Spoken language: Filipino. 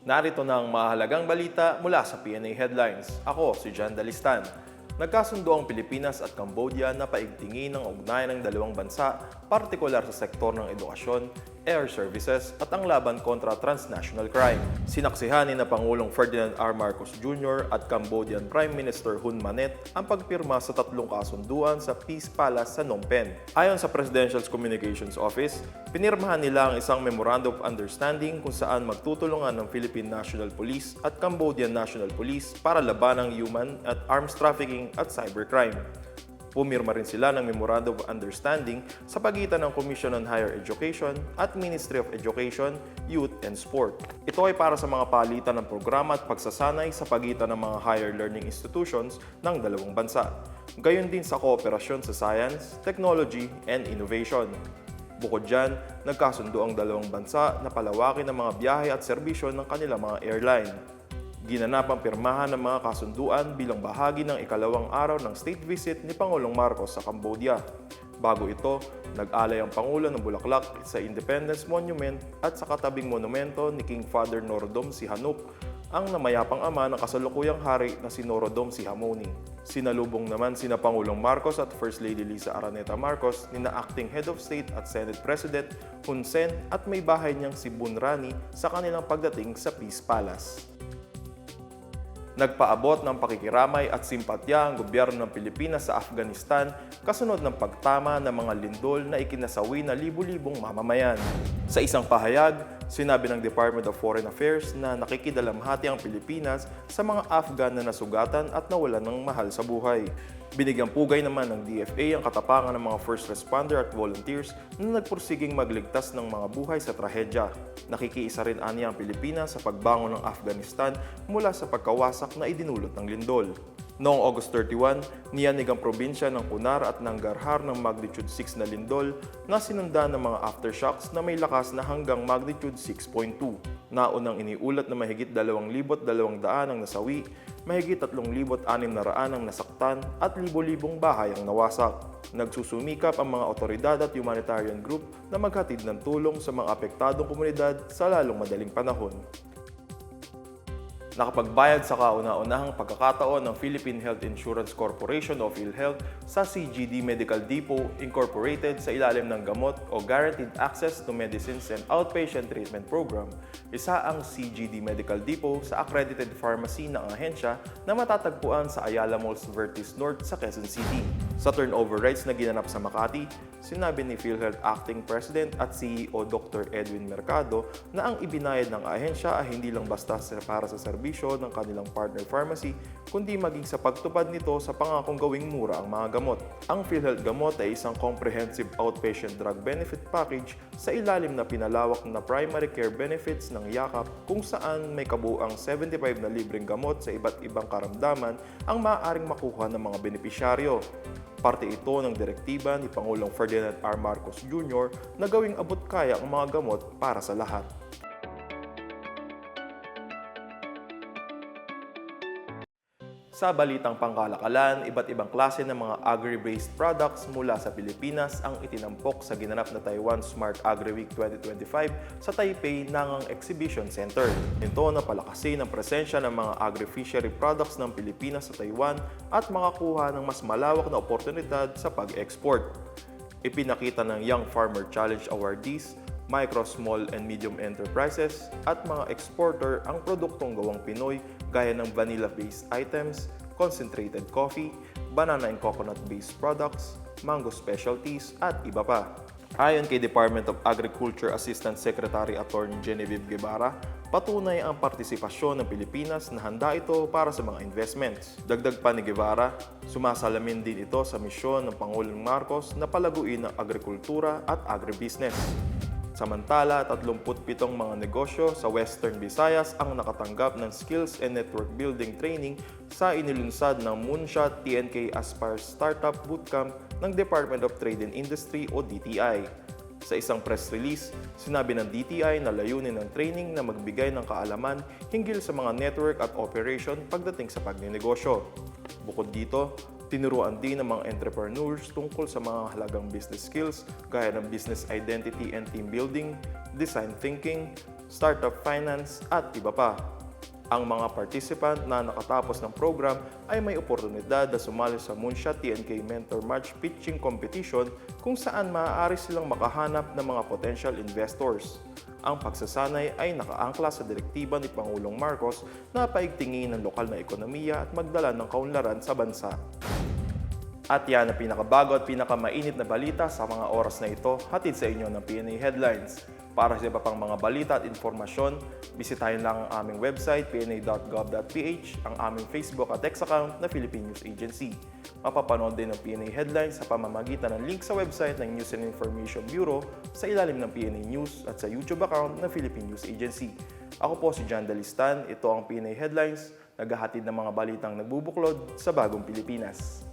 Narito na ang mahalagang balita mula sa PNA Headlines. Ako si John Dalistan. Nagkasundo ang Pilipinas at Cambodia na paigtingin ang ugnayan ng dalawang bansa, partikular sa sektor ng edukasyon, air services at ang laban kontra transnational crime. Sinaksihan ni na Pangulong Ferdinand R. Marcos Jr. at Cambodian Prime Minister Hun Manet ang pagpirma sa tatlong kasunduan sa Peace Palace sa Phnom Penh. Ayon sa Presidential Communications Office, pinirmahan nila ang isang Memorandum of Understanding kung saan magtutulungan ng Philippine National Police at Cambodian National Police para labanang human at arms trafficking at cybercrime. Pumirma rin sila ng Memorandum of Understanding sa pagitan ng Commission on Higher Education at Ministry of Education, Youth and Sport. Ito ay para sa mga palitan ng programa at pagsasanay sa pagitan ng mga higher learning institutions ng dalawang bansa. Gayon din sa kooperasyon sa science, technology, and innovation. Bukod dyan, nagkasundo ang dalawang bansa na palawakin ang mga biyahe at serbisyo ng kanilang mga airline. Ginanap ang pirmahan ng mga kasunduan bilang bahagi ng ikalawang araw ng state visit ni Pangulong Marcos sa Cambodia. Bago ito, nag-alay ang Pangulo ng bulaklak sa Independence Monument at sa katabing monumento ni King Father Norodom Sihanouk, ang namayapang ama ng kasalukuyang hari na si Norodom Sihamoni. Sinalubong naman sina Pangulong Marcos at First Lady Liza Araneta Marcos ni na Acting Head of State at Senate President Hun Sen at may bahay niyang si Bun Rani sa kanilang pagdating sa Peace Palace. Nagpaabot ng pakikiramay at simpatya ang gobyerno ng Pilipinas sa Afghanistan kasunod ng pagtama ng mga lindol na ikinasawi na libu-libong mamamayan. Sa isang pahayag, sinabi ng Department of Foreign Affairs na nakikidalamhati ang Pilipinas sa mga Afghan na nasugatan at nawalan ng mahal sa buhay. Binigyang pugay naman ng DFA ang katapangan ng mga first responder at volunteers na nagpursiging magligtas ng mga buhay sa trahedya. Nakikiisa rin aniya ang Pilipinas sa pagbangon ng Afghanistan mula sa pagkawasak na idinulot ng lindol. Noong August 31, niyanig ang probinsya ng Kunar at Nangarhar ng magnitude 6 na lindol na sinundan ng mga aftershocks na may lakas na hanggang magnitude 6.2. Naunang iniulat na mahigit 2,200 ang nasawi, mahigit 3,600 ang nasaktan at libo-libong bahay ang nawasak. Nagsusumikap ang mga otoridad at humanitarian group na maghatid ng tulong sa mga apektadong komunidad sa lalong madaling panahon. Nakapagbayad sa kauna-unahang pagkakataon ng Philippine Health Insurance Corporation o PhilHealth sa CGD Medical Depot Incorporated sa ilalim ng gamot o Guaranteed Access to Medicines and Outpatient Treatment Program. Isa ang CGD Medical Depot sa accredited pharmacy ng ahensya na matatagpuan sa Ayala Malls Vertis North sa Quezon City. Sa turnover rights na ginanap sa Makati, sinabi ni PhilHealth Acting President at CEO Dr. Edwin Mercado na ang ibinayad ng ahensya ay hindi lang basta para sa serbisyo ng kanilang partner pharmacy, kundi maging sa pagtupad nito sa pangakong gawing mura ang mga gamot. Ang PhilHealth Gamot ay isang comprehensive outpatient drug benefit package sa ilalim na pinalawak na primary care benefits ng yakap kung saan may kabuuang 75 na libreng gamot sa iba't ibang karamdaman ang maaaring makuha ng mga benepisyaryo. Parte ito ng direktiba ni Pangulong Ferdinand R. Marcos Jr. na gawing abot kaya ang mga gamot para sa lahat. Sa balitang pangkalakalan, iba't ibang klase ng mga agri-based products mula sa Pilipinas ang itinampok sa ginanap na Taiwan Smart Agri Week 2025 sa Taipei Nangang Exhibition Center. Ito na palakasin ang presensya ng mga agri-fishery products ng Pilipinas sa Taiwan at makakuha ng mas malawak na oportunidad sa pag-export. Ipinakita ng Young Farmer Challenge awardees, micro, small, and medium enterprises at mga exporter ang produktong gawang Pinoy gaya ng vanilla-based items, concentrated coffee, banana and coconut-based products, mango specialties, at iba pa. Ayon kay Department of Agriculture Assistant Secretary Attorney Genevieve Guevara, patunay ang partisipasyon ng Pilipinas na handa ito para sa mga investments. Dagdag pa ni Guevara, sumasalamin din ito sa misyon ng Pangulong Marcos na palaguin ang agrikultura at agribusiness. Samantala, 37 mga negosyo sa Western Visayas ang nakatanggap ng Skills and Network Building Training sa inilunsad ng Moonshot TNK Aspire Startup Bootcamp ng Department of Trade and Industry o DTI. Sa isang press release, sinabi ng DTI na layunin ng training na magbigay ng kaalaman hinggil sa mga network at operation pagdating sa pagninegosyo. Bukod dito, tinuruan din ng mga entrepreneurs tungkol sa mga halagang business skills gaya ng business identity and team building, design thinking, startup finance at iba pa. Ang mga participant na nakatapos ng program ay may oportunidad na sumali sa Moonshot TNK Mentor Match Pitching Competition kung saan maaari silang makahanap ng mga potential investors. Ang pagsasanay ay nakaangkla sa direktiba ni Pangulong Marcos na paigtingin ang lokal na ekonomiya at magdala ng kaunlaran sa bansa. At yan ang pinakabago at pinakamainit na balita sa mga oras na ito, hatid sa inyo ng PNA Headlines. Para sa iba pang mga balita at informasyon, bisitahin lang ang aming website, pna.gov.ph, ang aming Facebook at X account na Philippine News Agency. Mapapanood din ang PNA Headlines sa pamamagitan ng link sa website ng News and Information Bureau sa ilalim ng PNA News at sa YouTube account ng Philippine News Agency. Ako po si John Dalistan, ito ang PNA Headlines, naghahatid ng mga balitang nagbubuklod sa bagong Pilipinas.